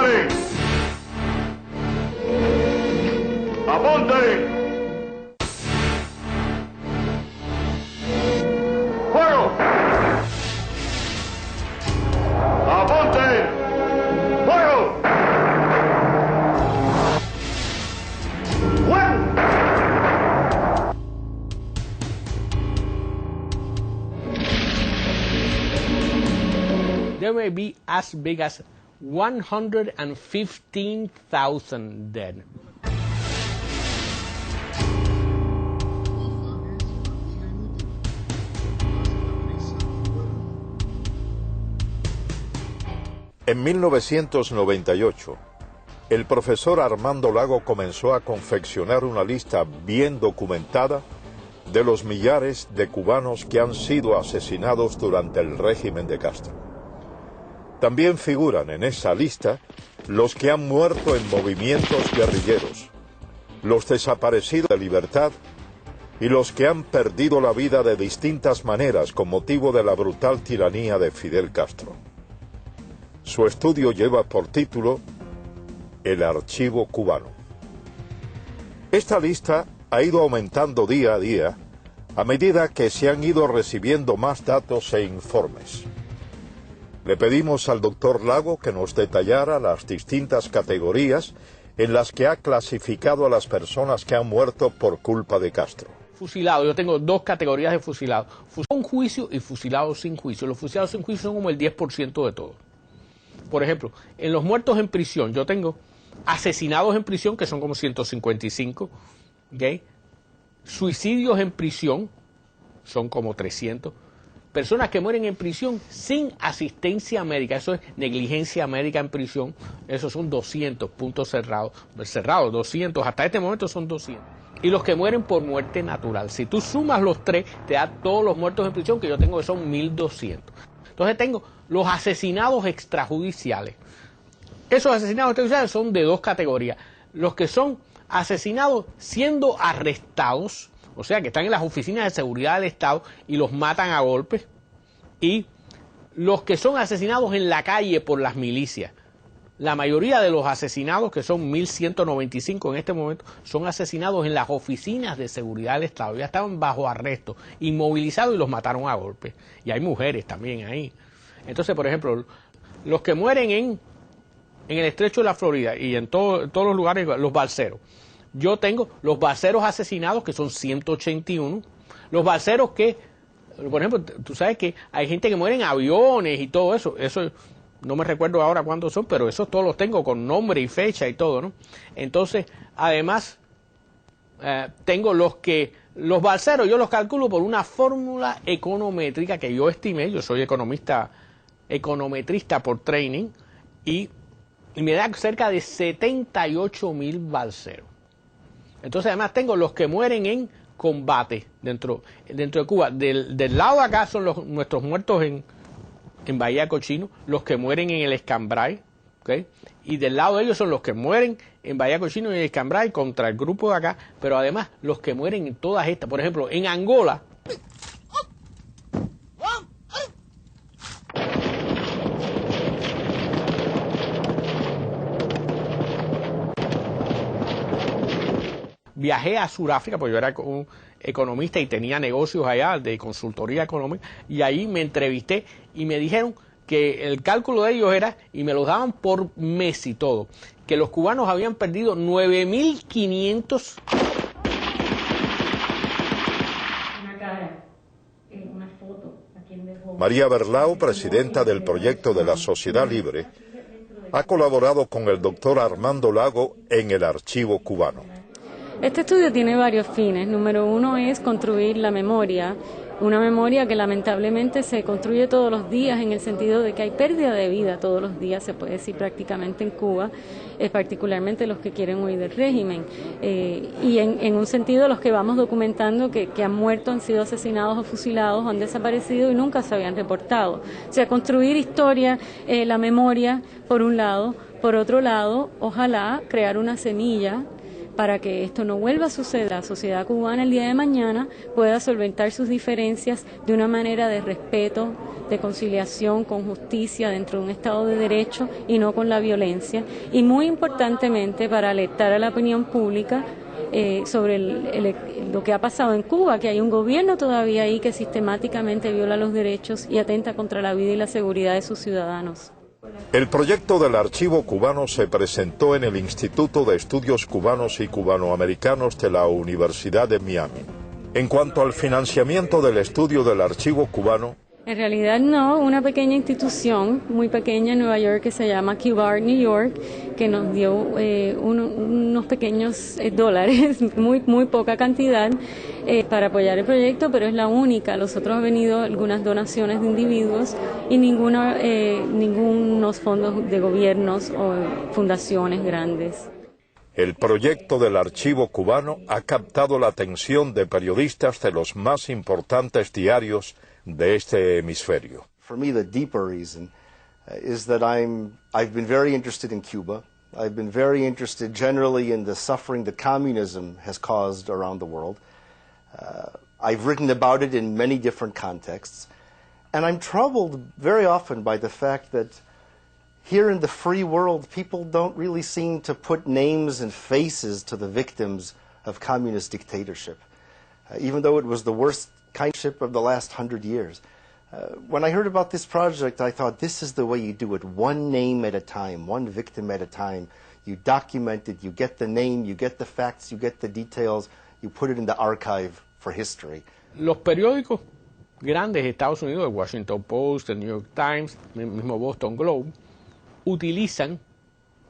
¡Disparen! ¡Apunten! ¡Fuego! ¡Apunten! ¡Fuego! ¡Fuego! There may be as big as 115,000 dead. En 1998, el profesor Armando Lago comenzó a confeccionar una lista bien documentada de los millares de cubanos que han sido asesinados durante el régimen de Castro. También figuran en esa lista los que han muerto en movimientos guerrilleros, los desaparecidos de libertad y los que han perdido la vida de distintas maneras con motivo de la brutal tiranía de Fidel Castro. Su estudio lleva por título El Archivo Cubano. Esta lista ha ido aumentando día a día a medida que se han ido recibiendo más datos e informes. Le pedimos al doctor Lago que nos detallara las distintas categorías en las que ha clasificado a las personas que han muerto por culpa de Castro. Fusilado, yo tengo dos categorías de fusilados, con juicio y fusilados sin juicio. Los fusilados sin juicio son como el 10% de todo. Por ejemplo, en los muertos en prisión, yo tengo asesinados en prisión, que son como 155, ¿okay? Suicidios en prisión, son como 300, personas que mueren en prisión sin asistencia médica, eso es negligencia médica en prisión, esos son 200, puntos cerrados, 200, hasta este momento son 200. Y los que mueren por muerte natural, si tú sumas los tres, te da todos los muertos en prisión, que yo tengo que son 1200. Entonces tengo los asesinados extrajudiciales. Esos asesinados extrajudiciales son de dos categorías. Los que son asesinados siendo arrestados, o sea, que están en las oficinas de seguridad del Estado y los matan a golpes, y los que son asesinados en la calle por las milicias. La mayoría de los asesinados, que son 1.195 en este momento, son asesinados en las oficinas de seguridad del Estado. Ya estaban bajo arresto, inmovilizados, y los mataron a golpes. Y hay mujeres también ahí. Entonces, por ejemplo, los que mueren en el estrecho de la Florida y en todos los lugares, los balseros. Yo tengo los balseros asesinados, que son 181. Los balseros que, por ejemplo, tú sabes que hay gente que muere en aviones y todo eso. Eso no me recuerdo ahora cuántos son, pero esos todos los tengo con nombre y fecha y todo, ¿no? Entonces, además, tengo los balseros, yo los calculo por una fórmula econométrica que yo estimé. Yo soy econometrista por training, y me da cerca de 78,000 balseros. Entonces, además, tengo los que mueren en combate dentro de Cuba. Del lado de acá son nuestros muertos en Bahía Cochino, los que mueren en el Escambray, ¿okay? Y del lado de ellos son los que mueren en Bahía Cochino y en el Escambray contra el grupo de acá, pero además los que mueren en todas estas. Por ejemplo, en Angola, viajé a Sudáfrica, porque yo era un economista y tenía negocios allá de consultoría económica, y ahí me entrevisté y me dijeron que el cálculo de ellos era, y me los daban por mes y todo, que los cubanos habían perdido 9.500. María Berlao, presidenta del proyecto de la Sociedad Libre, ha colaborado con el doctor Armando Lago en el Archivo Cubano. Este estudio tiene varios fines. Número uno es construir la memoria, una memoria que lamentablemente se construye todos los días, en el sentido de que hay pérdida de vida todos los días, se puede decir prácticamente en Cuba, particularmente los que quieren huir del régimen. Y en un sentido los que vamos documentando que han muerto, han sido asesinados o fusilados, han desaparecido y nunca se habían reportado. O sea, construir historia, la memoria, por un lado. Por otro lado, ojalá crear una semilla para que esto no vuelva a suceder. La sociedad cubana el día de mañana pueda solventar sus diferencias de una manera de respeto, de conciliación, con justicia, dentro de un Estado de Derecho y no con la violencia. Y muy importantemente, para alertar a la opinión pública sobre lo que ha pasado en Cuba, que hay un gobierno todavía ahí que sistemáticamente viola los derechos y atenta contra la vida y la seguridad de sus ciudadanos. El proyecto del archivo cubano se presentó en el Instituto de Estudios Cubanos y Cubanoamericanos de la Universidad de Miami. En cuanto al financiamiento del estudio del archivo cubano, en realidad no, una pequeña institución, muy pequeña en Nueva York, que se llama CubeArt New York, que nos dio unos pequeños dólares, muy poca cantidad, para apoyar el proyecto, pero es la única. Los otros han venido algunas donaciones de individuos y ningunos fondos de gobiernos o fundaciones grandes. El proyecto del archivo cubano ha captado la atención de periodistas de los más importantes diarios de este hemisferio. For me, the deeper reason is that I've been very interested in Cuba. I've been very interested generally in the suffering that communism has caused around the world. I've written about it in many different contexts. And I'm troubled very often by the fact that here in the free world, people don't really seem to put names and faces to the victims of communist dictatorship, even though it was the worst kindship of the last 100 years. When I heard about this project, I thought, this is the way you do it, one name at a time, one victim at a time. You document it, you get the name, you get the facts, you get the details, you put it in the archive for history. Los periódicos grandes de Estados Unidos, el Washington Post, el New York Times, el mismo Boston Globe,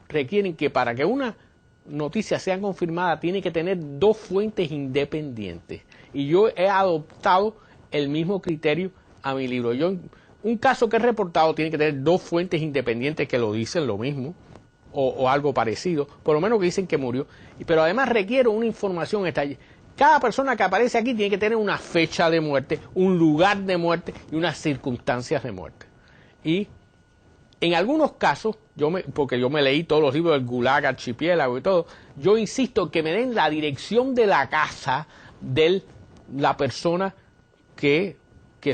requieren que para que una noticia sea confirmada tiene que tener dos fuentes independientes. Y yo he adoptado el mismo criterio a mi libro. Un caso que he reportado tiene que tener dos fuentes independientes que lo dicen lo mismo o algo parecido, por lo menos que dicen que murió. Pero además requiero una información detallada. Cada persona que aparece aquí tiene que tener una fecha de muerte, un lugar de muerte y unas circunstancias de muerte. Y en algunos casos, porque yo me leí todos los libros del Gulag Archipiélago y todo, yo insisto que me den la dirección de la casa de la persona que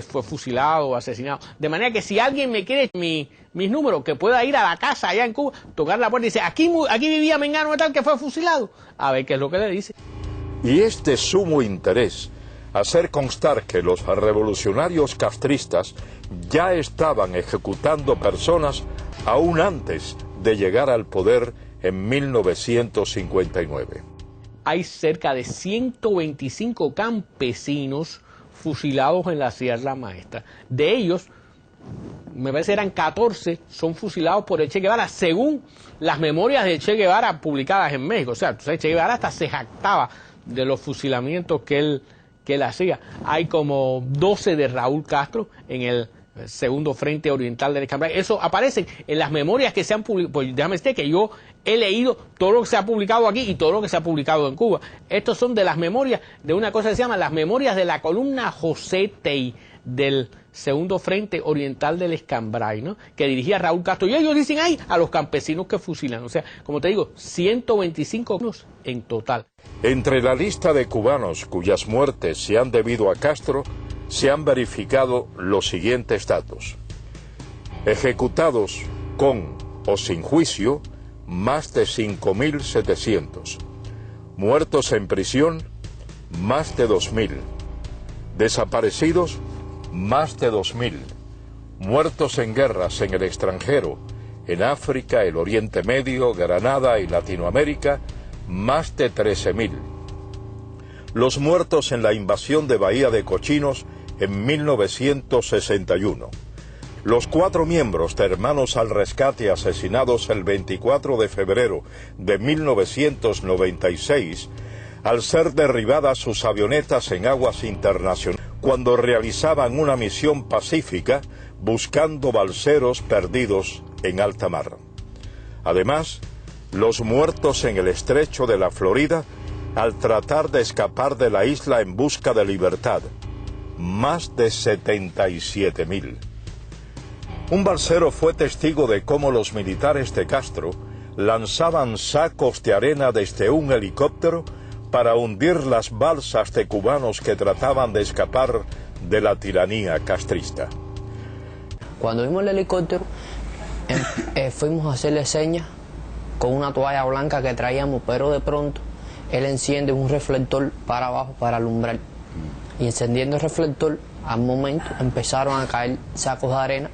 fue fusilado o asesinado. De manera que si alguien me quiere mis números, que pueda ir a la casa allá en Cuba, tocar la puerta y decir, aquí vivía Mengano tal que fue fusilado, a ver qué es lo que le dice. Y es de sumo interés hacer constar que los revolucionarios castristas ya estaban ejecutando personas aún antes de llegar al poder en 1959. Hay cerca de 125 campesinos fusilados en la Sierra Maestra. De ellos, me parece que eran 14, son fusilados por el Che Guevara, según las memorias del Che Guevara publicadas en México. O sea, Che Guevara hasta se jactaba de los fusilamientos que él hacía. Hay como 12 de Raúl Castro en el Segundo Frente Oriental del Escambray. Eso aparece en las memorias que se han publicado. Pues déjame decirte que yo he leído todo lo que se ha publicado aquí y todo lo que se ha publicado en Cuba. Estos son de las memorias de una cosa que se llama las memorias de la columna José Tey del Segundo Frente Oriental del Escambray, ¿no? Que dirigía Raúl Castro. Y ellos dicen ahí a los campesinos que fusilan. O sea, como te digo, 125 en total. Entre la lista de cubanos cuyas muertes se han debido a Castro, se han verificado los siguientes datos. Ejecutados con o sin juicio, más de 5.700. Muertos en prisión, más de 2.000. Desaparecidos, más de 2.000. Muertos en guerras en el extranjero, en África, el Oriente Medio, Granada y Latinoamérica, más de 13.000. Los muertos en la invasión de Bahía de Cochinos en 1961. Los 4 miembros de Hermanos al Rescate asesinados el 24 de febrero de 1996 al ser derribadas sus avionetas en aguas internacionales cuando realizaban una misión pacífica buscando balseros perdidos en alta mar. Además, los muertos en el estrecho de la Florida al tratar de escapar de la isla en busca de libertad, más de 77.000. Un balsero fue testigo de cómo los militares de Castro lanzaban sacos de arena desde un helicóptero para hundir las balsas de cubanos que trataban de escapar de la tiranía castrista. Cuando vimos el helicóptero, fuimos a hacerle señas con una toalla blanca que traíamos, pero de pronto él enciende un reflector para abajo para alumbrar. Y encendiendo el reflector, al momento empezaron a caer sacos de arena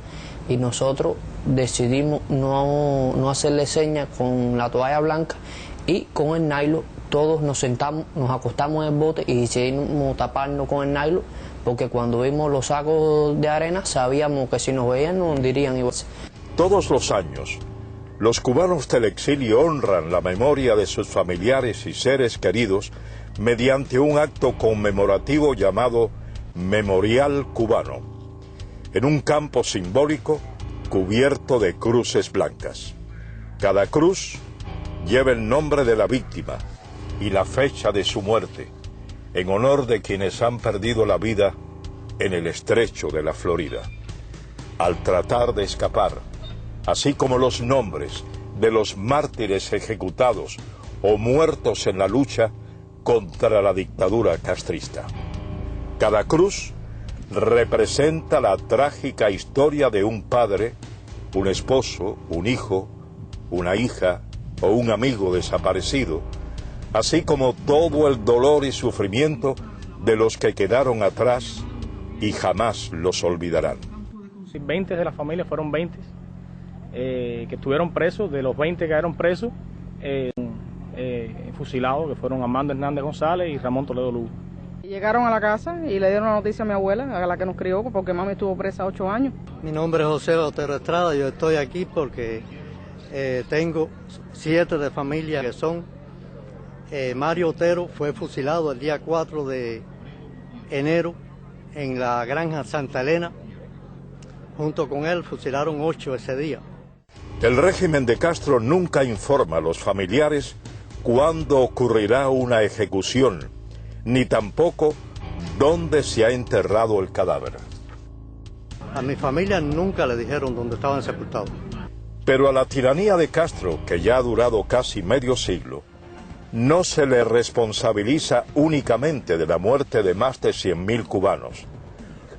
y nosotros decidimos no hacerle señas con la toalla blanca y con el nylon. Todos nos sentamos, nos acostamos en el bote y decidimos taparnos con el nylon, porque cuando vimos los sacos de arena sabíamos que si nos veían nos hundirían igual. Todos los años, los cubanos del exilio honran la memoria de sus familiares y seres queridos mediante un acto conmemorativo llamado Memorial Cubano, en un campo simbólico cubierto de cruces blancas. Cada cruz lleva el nombre de la víctima y la fecha de su muerte, en honor de quienes han perdido la vida en el estrecho de la Florida, al tratar de escapar, así como los nombres de los mártires ejecutados o muertos en la lucha contra la dictadura castrista. Cada cruz representa la trágica historia de un padre, un esposo, un hijo, una hija o un amigo desaparecido, así como todo el dolor y sufrimiento de los que quedaron atrás y jamás los olvidarán. 20 de la familia fueron 20 que estuvieron presos. De los 20 que quedaron presos, fusilados, que fueron Armando Hernández González y Ramón Toledo Lugo. Llegaron a la casa y le dieron la noticia a mi abuela, a la que nos crió, porque mami estuvo presa 8 años. Mi nombre es José Otero Estrada, yo estoy aquí porque tengo 7 de familia que son. Mario Otero fue fusilado el día 4 de enero en la granja Santa Elena. Junto con él fusilaron 8 ese día. El régimen de Castro nunca informa a los familiares cuándo ocurrirá una ejecución, ni tampoco dónde se ha enterrado el cadáver. A mi familia nunca le dijeron dónde estaban sepultados. Pero a la tiranía de Castro, que ya ha durado casi medio siglo, no se le responsabiliza únicamente de la muerte de más de 100.000 cubanos.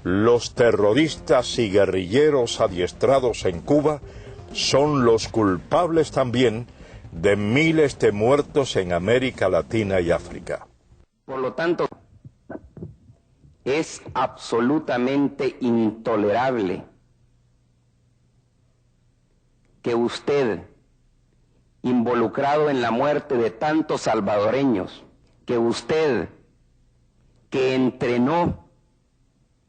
Los terroristas y guerrilleros adiestrados en Cuba son los culpables también de miles de muertos en América Latina y África. Por lo tanto, es absolutamente intolerable que usted, involucrado en la muerte de tantos salvadoreños, que usted, que entrenó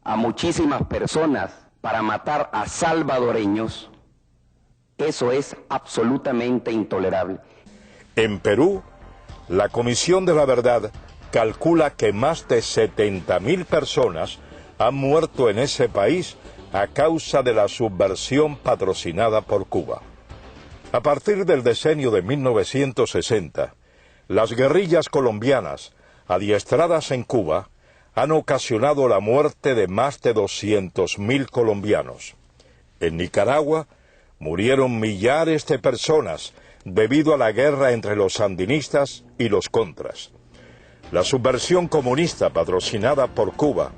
a muchísimas personas para matar a salvadoreños, eso es absolutamente intolerable. En Perú, la Comisión de la Verdad calcula que más de 70.000 personas han muerto en ese país a causa de la subversión patrocinada por Cuba. A partir del decenio de 1960, las guerrillas colombianas, adiestradas en Cuba, han ocasionado la muerte de más de 200.000 colombianos. En Nicaragua murieron millares de personas debido a la guerra entre los sandinistas y los contras. La subversión comunista patrocinada por Cuba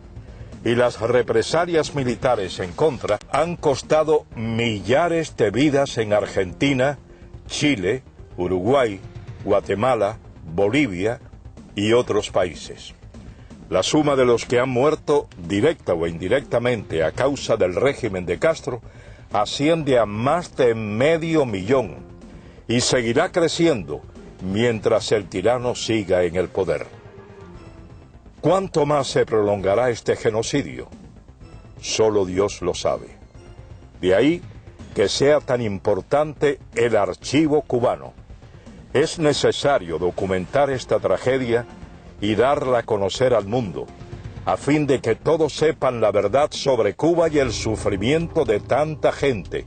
y las represalias militares en contra han costado millares de vidas en Argentina, Chile, Uruguay, Guatemala, Bolivia y otros países. La suma de los que han muerto, directa o indirectamente, a causa del régimen de Castro, asciende a más de 500.000 y seguirá creciendo mientras el tirano siga en el poder. ¿Cuánto más se prolongará este genocidio? Solo Dios lo sabe. De ahí que sea tan importante el archivo cubano. Es necesario documentar esta tragedia y darla a conocer al mundo, a fin de que todos sepan la verdad sobre Cuba y el sufrimiento de tanta gente,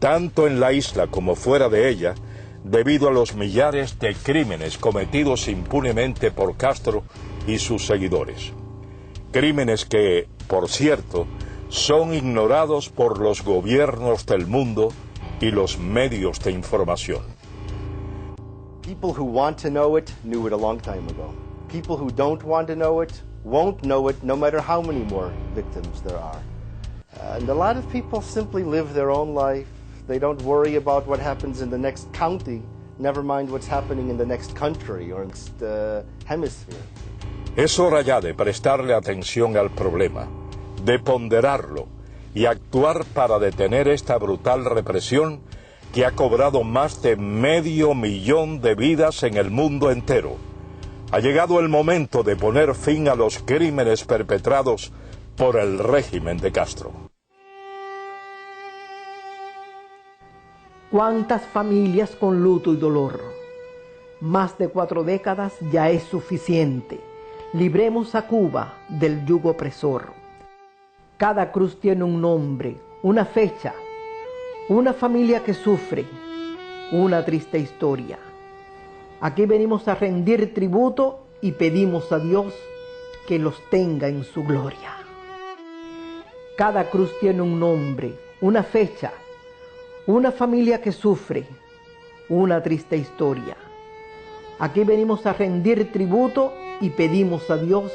tanto en la isla como fuera de ella, debido a los millares de crímenes cometidos impunemente por Castro y sus seguidores. Crímenes que, por cierto, son ignorados por los gobiernos del mundo y los medios de información. People who want to know it knew it a long time ago. People who don't want to know it won't know it no matter how many more victims there are. And a lot of people simply live their own life. They don't worry about what happens in the next county, never mind what's happening in the next country or next hemisphere. Es hora ya de prestarle atención al problema, de ponderarlo y actuar para detener esta brutal represión que ha cobrado más de 500.000 de vidas en el mundo entero. Ha llegado el momento de poner fin a los crímenes perpetrados por el régimen de Castro. ¿Cuántas familias con luto y dolor? Más de 4 décadas ya es suficiente. Libremos a Cuba del yugo opresor. Cada cruz tiene un nombre, una fecha, una familia que sufre, una triste historia. Aquí venimos a rendir tributo y pedimos a Dios que los tenga en su gloria. Cada cruz tiene un nombre, una fecha, una familia que sufre, una triste historia. Aquí venimos a rendir tributo y pedimos a Dios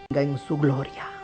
que tenga en su gloria.